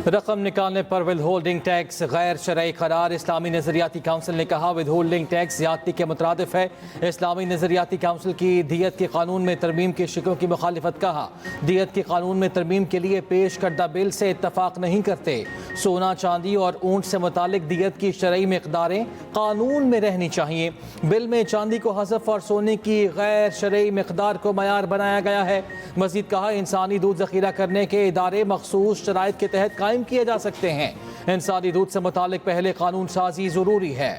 रकम निकालने पर विद होल्डिंग टैक्स गैर शरई करार। इस्लामी नजरियाती काउंसिल ने कहा विद होल्डिंग टैक्स ज़्यादती के मुतरादिफ है। इस्लामी नजरियाती काउंसिल की दियत के कानून में तरमीम के शिकों की मुखालिफत। कहा दियत के कानून में तरमीम के लिए पेश करदा बिल से इत्तफाक नहीं करते। सोना चांदी और ऊँट से मुतालिक दियत की शरई मकदारें कानून में रहनी चाहिए। बिल में चांदी को हज़फ और सोने की गैर शरई मकदार को मयार बनाया गया है। मजीद कहा इंसानी दूध ज़ख़ीरा करने के इदारे मखसूस शराइत के तहत कायम किए जा सकते हैं। इंसानी दूध से मुतालिक पहले कानून साजी जरूरी है।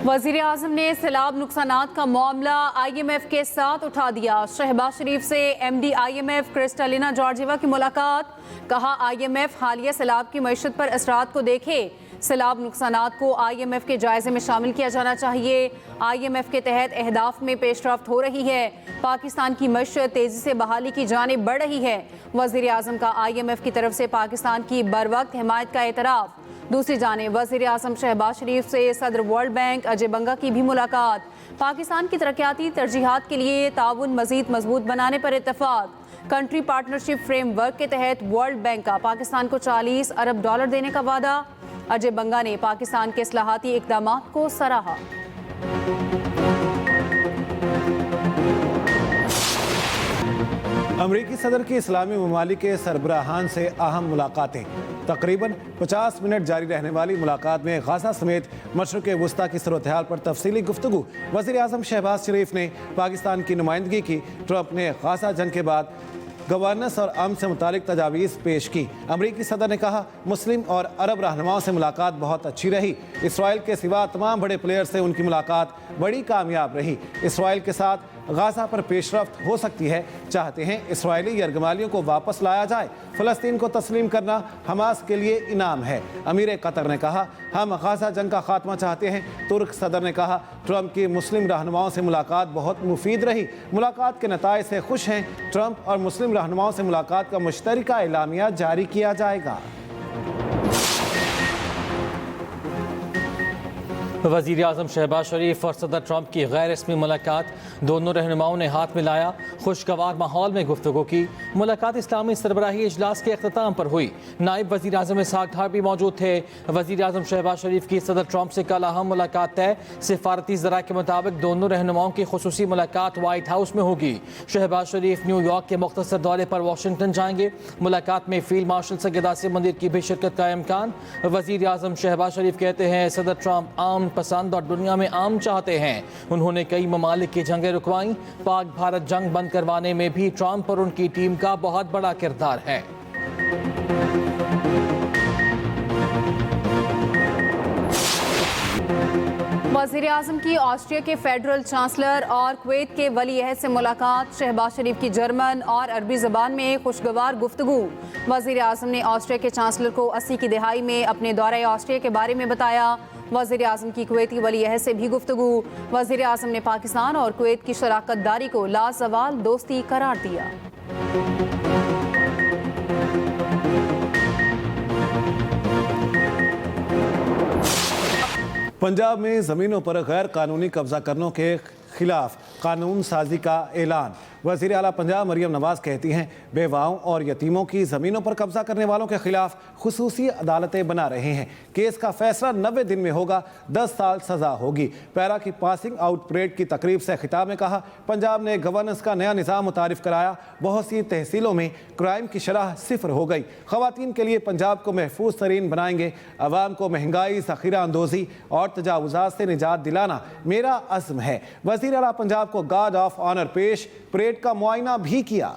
वज़ीर आज़म ने सैलाब नुकसानात का मामला IMF के साथ उठा दिया। शहबाज शरीफ से MD IMF क्रिस्टलिना जॉर्जिवा की मुलाकात। कहा IMF हालिया सैलाब की मईशत पर असरात को देखे। सैलाब नुकसानात को IMF के जायजे में शामिल किया जाना चाहिए। IMF के तहत अहदाफ में पेशरफ्त हो रही है। पाकिस्तान की मईशत तेजी से बहाली की जानिब बढ़ रही है। वज़ीर आज़म का IMF की तरफ से पाकिस्तान की बरवक्त हिमायत का एतराफ़। दूसरी जानिब वज़ीर आज़म शहबाज शरीफ से सदर वर्ल्ड बैंक अजय बंगा की भी मुलाकात। पाकिस्तान की तरक्याती तरजीहात के लिए ताउन मज़ीद मजबूत बनाने पर इत्तफाक। कंट्री पार्टनरशिप फ्रेमवर्क के तहत वर्ल्ड बैंक का पाकिस्तान को $40 अरब देने का वादा। अजय बंगा ने पाकिस्तान के इस्लाहाती इक़दामात को सराहा। अमरीकी सदर की इस्लामी ममालिक के सरबराहान से अहम मुलाकातें। तकरीबन 50 मिनट जारी रहने वाली मुलाकात में गाज़ा समेत मशरिक़ वुस्ता की सूरत हाल पर तफसीली गुफ्तगू। वज़ीर आज़म शहबाज शरीफ ने पाकिस्तान की नुमाइंदगी की। ट्रंप ने गाज़ा जंग के बाद गवर्नेंस और अमन से मुतालिक तजावीज़ पेश की। अमरीकी सदर ने कहा मुस्लिम और अरब रहनुमाओं से मुलाकात बहुत अच्छी रही। इसराइल के सिवा तमाम बड़े प्लेयर से उनकी मुलाकात बड़ी कामयाब रही। इसराइल के साथ गाज़ा पर पेशरफ्त हो सकती है। चाहते हैं इसराइली यरगमालियों को वापस लाया जाए। फ़लस्तीन को तस्लीम करना हमास के लिए इनाम है। अमीर कतर ने कहा हम गाज़ा जंग का खात्मा चाहते हैं। तुर्क सदर ने कहा ट्रंप की मुस्लिम रहनुमाओं से मुलाकात बहुत मुफीद रही। मुलाकात के नताइज से खुश हैं। ट्रंप और मुस्लिम रहनुमाओं से मुलाकात का मुश्तरका एलामिया जारी किया जाएगा। वज़ीर आज़म शहबाज शरीफ और सदर ट्रंप की गैर रस्मी मुलाकात। दोनों रहनुमाओं ने हाथ मिलाया। खुशगवार माहौल में गुफ्तगू की। मुलाकात इस्लामी सरबराही इजलास के अख्ताम पर हुई। नायब वज़ीर आज़म इसहाक डार भी मौजूद थे। वज़ीर आज़म शहबाज शरीफ की सदर ट्रंप से कल अहम मुलाकात तय। सिफारती ज़रा के मुताबिक दोनों रहनुमाओं की खुसूसी मुलाकात वाइट हाउस में होगी। शहबाज शरीफ न्यूयॉर्क के मुख्तसर दौरे पर वाशिंगटन जाएंगे। मुलाकात में फील्ड मार्शल सैयद आसिम मंदिर की भी शिरकत का इम्कान। वज़ीर आज़म शहबाज शरीफ कहते हैं सदर ट्रंप आम पसंद और दुनिया में आम चाहते हैं। उन्होंने कई ममालिक की जंगें रुकवाई। पाक भारत जंग बंद करवाने में भी ट्रंप और उनकी टीम का बहुत बड़ा किरदार है। वज़ीर आज़म की ऑस्ट्रिया के फेडरल चांसलर और कुवैत के वली अहद से मुलाकात। शहबाज शरीफ की जर्मन और अरबी ज़बान में खुशगवार गुफ्तगू। वज़ीर आज़म ने ऑस्ट्रिया के चांसलर को 80 की दिहाई में अपने दौरे ऑस्ट्रिया के बारे में बताया। वज़ीर आज़म की कुवैती वली अहद से भी गुफ्तगू। वज़ीर आज़म ने पाकिस्तान और कुवैत की शराकत दारी को लाज़वाल दोस्ती करार दिया। पंजाब में ज़मीनों पर गैर कानूनी कब्जा करने के खिलाफ कानून साजी का ऐलान। वज़ीर आला पंजाब मरियम नवाज़ कहती हैं बेवाओं और यतीमों की ज़मीनों पर कब्जा करने वालों के खिलाफ खुसूसी अदालतें बना रहे हैं। केस का फैसला 90 दिन में होगा। 10 साल सज़ा होगी। पैरा की पासिंग आउट परेड की तकरीब से खिताब में कहा पंजाब ने गवर्नेंस का नया निज़ाम मुतारिफ कराया। बहुत सी तहसीलों में क्राइम की शरह 0 हो गई। ख़वातीन के लिए पंजाब को महफूज तरीन बनाएंगे। अवाम को महंगाई, ज़ख़ीरा अंदोज़ी और तजावुज़ात से निजात दिलाना मेरा अज़्म है। वज़ीर आला पंजाब को गार्ड ऑफ ऑनर पेश, परेड का मुआयना भी किया।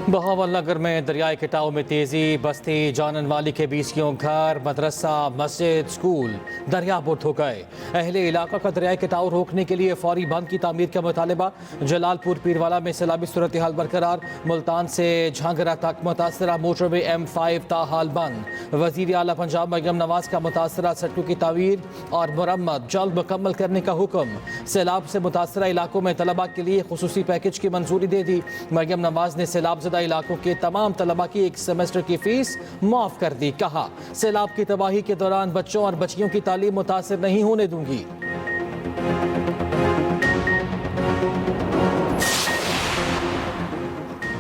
बहावलनगर में दरियाई कटाव में तेजी। बस्ती जानन वाली के 20 घर, मदरसा, मस्जिद, स्कूल दरियाबुर्द हो गए। अहले इलाका का दरियाई कटाव रोकने के लिए फौरी बंद की तामीर का मुतालबा। जलालपुर पीरवाला में सैलाबी सूरत हाल बरकरार। मुल्तान से झांगरा तक मुतासरा मोटरवे M5 ताहाल बंद। वज़ीर आला पंजाब मरियम नवाज़ का मुतासरा सड़कों की तामीर और मुरम्मत जल्द मुकम्मल करने का हुक्म। सैलाब से मुतासरा इलाकों में तलबा के लिए खुसूसी पैकेज की मंजूरी दे दी। मरियम नवाज़ ने सैलाब ज़दा इलाकों के तमाम तलबा की एक सेमेस्टर की फीस माफ कर दी। कहा सैलाब की तबाही के दौरान बच्चों और बच्चियों की तालीम मुतासिर नहीं होने दूंगी।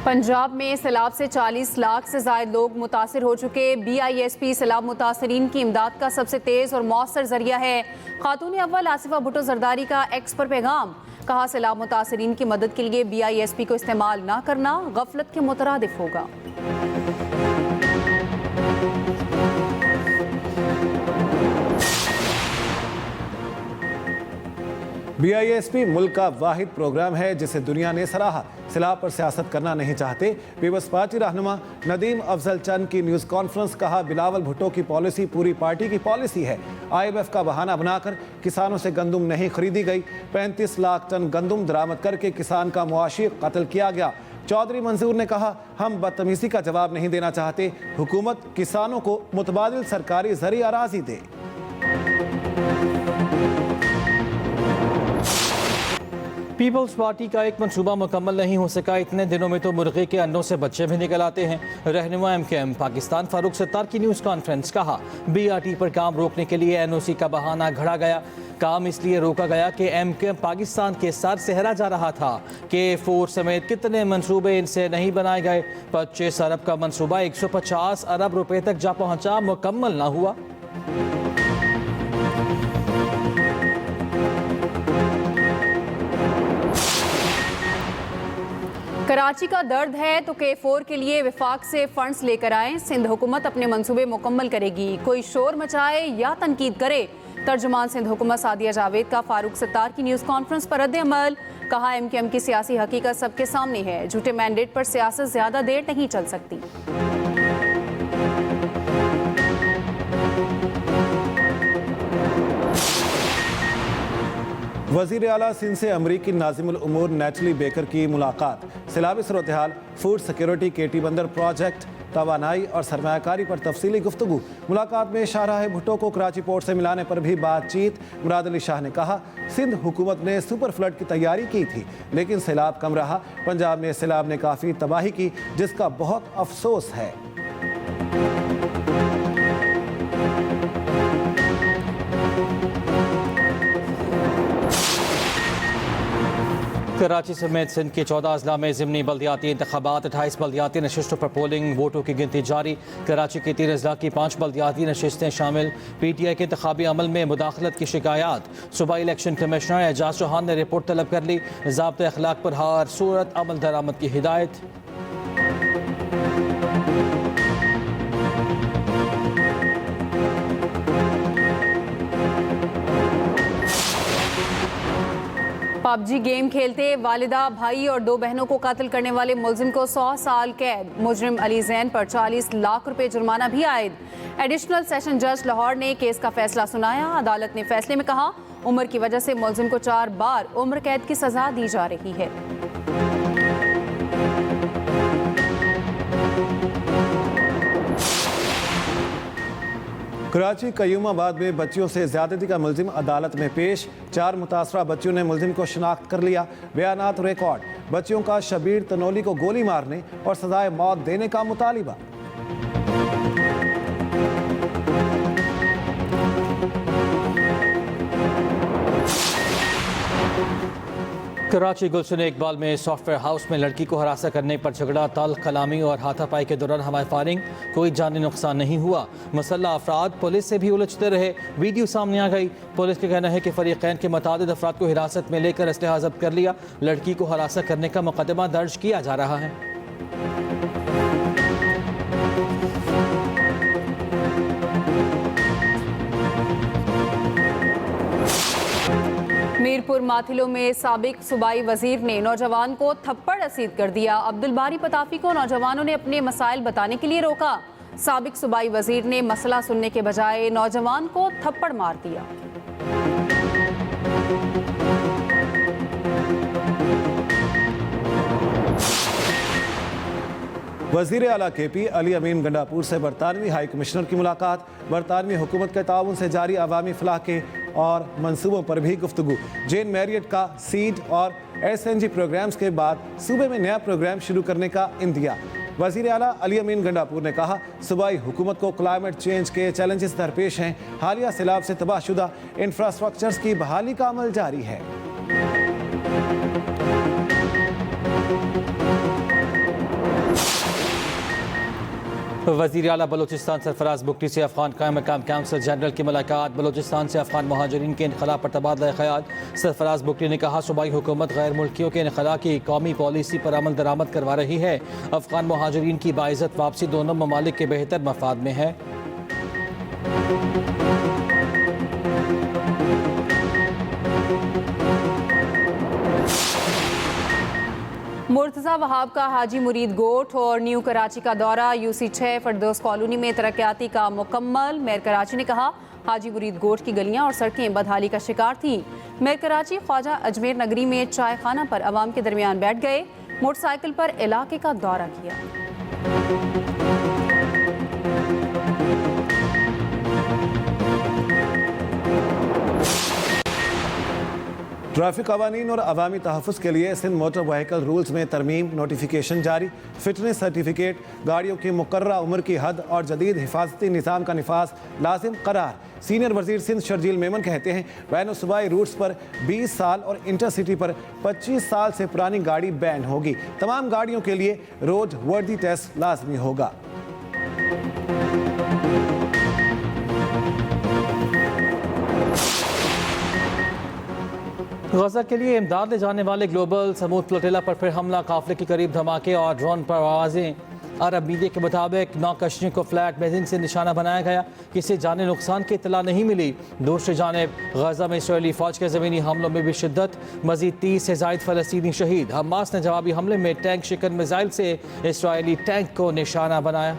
पंजाब में सैलाब से 40 लाख से ज्यादा लोग मुतासिर हो चुके। BISP सैलाब मुतासरीन की इमदाद का सबसे तेज और मौसर जरिया है। खातून अव्वल आसिफा भुट्टो जरदारी का एक्स पर पैगाम। कहा सैलाब मुतासरीन की मदद के लिए BISP को इस्तेमाल ना करना गफलत के मुतरादिफ होगा। BISP मुल्क का वाहिद प्रोग्राम है जिसे दुनिया ने सराहा। सैलाब पर सियासत करना नहीं चाहते। पीपल्स पार्टी रहनुमा नदीम अफजल चंद की न्यूज़ कॉन्फ्रेंस। कहा बिलावल भुट्टो की पॉलिसी पूरी पार्टी की पॉलिसी है। IMF का बहाना बनाकर किसानों से गंदुम नहीं खरीदी गई। 35 लाख टन गंदुम दरामद करके किसान का मुआशी कत्ल किया गया। चौधरी मंसूर ने कहा हम बदतमीजी का जवाब नहीं देना चाहते। हुकूमत किसानों को मुतबादिल सरकारी ज़री अराजी दे। पीपल्स पार्टी का एक मंसूबा मुकम्मल नहीं हो सका। इतने दिनों में तो मुर्गे के अंडों से बच्चे भी निकल आते हैं। रहनुमा MKM पाकिस्तान फारूक सत्तार की न्यूज़ कॉन्फ्रेंस। कहा BRT पर काम रोकने के लिए NOC का बहाना घड़ा गया। काम इसलिए रोका गया कि MKM पाकिस्तान के साथ सहरा जा रहा था। K4 समेत कितने मंसूबे इनसे नहीं बनाए गए। 25 अरब का मंसूबा 150 अरब रुपए तक जा पहुंचा, मुकम्मल ना हुआ। कराची का दर्द है तो K4 के लिए विफाक से फंड्स लेकर आए। सिंध हुकूमत अपने मंसूबे मुकम्मल करेगी। कोई शोर मचाए या तनकीद करे। तर्जुमान सिंध हुकूमत सादिया जावेद का फारूक सत्तार की न्यूज़ कॉन्फ्रेंस पर रद्द अमल। कहा MKM की सियासी हकीकत सबके सामने है। झूठे मैंडेट पर सियासत ज़्यादा देर नहीं चल सकती। वज़ीर आला सिंध से अमरीकी नाज़िमुल उमूर नेटली बेकर की मुलाकात। सैलाबी सूरत-ए-हाल, फूड सिक्योरिटी, KT बंदर प्रोजेक्ट, तवानाई और सरमायाकारी पर तफसीली गुफ्तगू। मुलाकात में शाहराह भुट्टो को कराची पोर्ट से मिलाने पर भी बातचीत। मुराद अली शाह ने कहा सिंध हुकूमत ने सुपर फ्लड की तैयारी की थी लेकिन सैलाब कम रहा। पंजाब में सैलाब ने काफ़ी तबाही की जिसका बहुत अफसोस है। कराची समेत सिंध के 14 अजला में ज़िमनी बल्दियाती इंतखाबात। 28 बल्दियाती नशिस्तों पर पोलिंग वोटों की गिनती जारी। कराची के 3 अजला की 5 बल्दियाती नशिस्तें शामिल। PTI के इंतखाबी अमल में मुदाखलत की शिकायत। सूबाई इलेक्शन कमिश्नर एजाज चौहान ने रिपोर्ट तलब कर ली। ज़ाब्ते अखलाक पर हर सूरत अमल दरामद की हिदायत। PUBG गेम खेलते वालिदा, भाई और 2 बहनों को कत्ल करने वाले मुलजिम को 100 साल कैद। मुजरिम अली जैन पर 40 लाख रुपए जुर्माना भी आयद। एडिशनल सेशन जज लाहौर ने केस का फैसला सुनाया। अदालत ने फैसले में कहा उम्र की वजह से मुलजिम को 4 बार उम्र कैद की सजा दी जा रही है। कराची कयूमाबाद में बच्चियों से ज्यादती का मुलजिम अदालत में पेश। 4 मुतासरा बच्चियों ने मुलजिम को शनाख्त कर लिया। बयानात रिकॉर्ड। बच्चियों का शबीर तनोली को गोली मारने और सजाए मौत देने का मुतालिबा। कराची गुलशन इकबाल में सॉफ्टवेयर हाउस में लड़की को हरासा करने पर झगड़ा, तल्ख कलामी और हाथापाई के दौरान हवाई फायरिंग। कोई जानी नुकसान नहीं हुआ। मुसल्लह अफराद पुलिस से भी उलझते रहे। वीडियो सामने आ गई। पुलिस का कहना है कि फरीकैन के मुतादिद अफराद को हिरासत में लेकर असलहा जब्त कर लिया। लड़की को हरासा करने का मुकदमा दर्ज किया जा रहा है। मीरपुर माथिलो में साबिक सूबाई वजीर ने नौजवान को थप्पड़ रसीद कर दिया। अब्दुल बारी पताफी को नौजवानों ने अपने मसाइल बताने के लिए रोका। साबिक सूबाई वजीर ने मसला सुनने के बजाय नौजवान को थप्पड़ मार दिया। वज़ीर आला KP अली अमीन गंडापुर से बरतानवी हाई कमिश्नर की मुलाकात। बरतानवी हुकूमत के ताउन से जारी अवामी फलाह के और मंसूबों पर भी गुफ्तगू। जेन मैरियट का सीड और SNG प्रोग्राम्स के बाद सूबे में नया प्रोग्राम शुरू करने का इंदिया। वज़ीर आला अली अमीन गंडापुर ने कहा, सूबाई हुकूमत को क्लाइमेट चेंज के चैलेंजेस दरपेश हैं। हालिया सैलाब से तबाहशुदा इंफ्रास्ट्रक्चर्स की बहाली का अमल जारी है। वज़ीर आला बलोचिस्तान सरफराज बुगटी से अफगान कायम मकाम काउंसिल जनरल की मुलाकात। बलोचिस्तान से अफगान महाजरीन के इनखला पर तबादला ख्याल। सरफराज बुगटी ने कहा, सूबाई हुकूमत गैर मुल्कियों के इनखला की कौमी पॉलिसी पर अमल दरामद करवा रही है। अफगान महाजरीन की बाइज़्ज़त वापसी दोनों ममालिक के बेहतर मफाद में है। मुर्तज़ा वहाब का हाजी मुरीद गोट और न्यू कराची का दौरा। UC6 फरदौस कॉलोनी में तरक्याती का मुकम्मल। मेयर कराची ने कहा, हाजी मुरीद गोट की गलियां और सड़कें बदहाली का शिकार थीं। मेयर कराची ख्वाजा अजमेर नगरी में चाय खाना पर आवाम के दरमियान बैठ गए। मोटरसाइकिल पर इलाके का दौरा किया। ट्रैफिक कवानीन और अवामी तहफ़्फ़ुज़ के लिए सिंध मोटर व्हीकल रूल्स में तरमीम। नोटिफिकेशन जारी। फिटनेस सर्टिफिकेट, गाड़ियों की मुकर्ररा उम्र की हद और जदीद हिफाजती निज़ाम का निफाज लाजिम करार। सीनियर वज़ीर सिंध शर्जील मेमन कहते हैं, बैन सूबाई रूट्स पर 20 साल और इंटरसिटी पर 25 साल से पुरानी गाड़ी बैन होगी। तमाम गाड़ियों के लिए रोड वर्दी टेस्ट लाजमी होगा। गजा के लिए इमदाद ले जाने वाले ग्लोबल समूद फ्लोटिला पर फिर हमला। काफिले के करीब धमाके और ड्रोन परवाजें। अरब मीडिया के मुताबिक 9 कश्तियों को फ्लैट बेजिंग से निशाना बनाया गया। किसी जाने नुकसान की इत्तला नहीं मिली। दूसरी जानिब गजा में इसराइली फौज के ज़मीनी हमलों में भी शिद्दत। मजीद 30 से ज़ायद फ़लस्तीनी शहीद। हमास ने जवाबी हमले में टैंक शिकन मिसाइल से इसराइली टैंक को निशाना बनाया।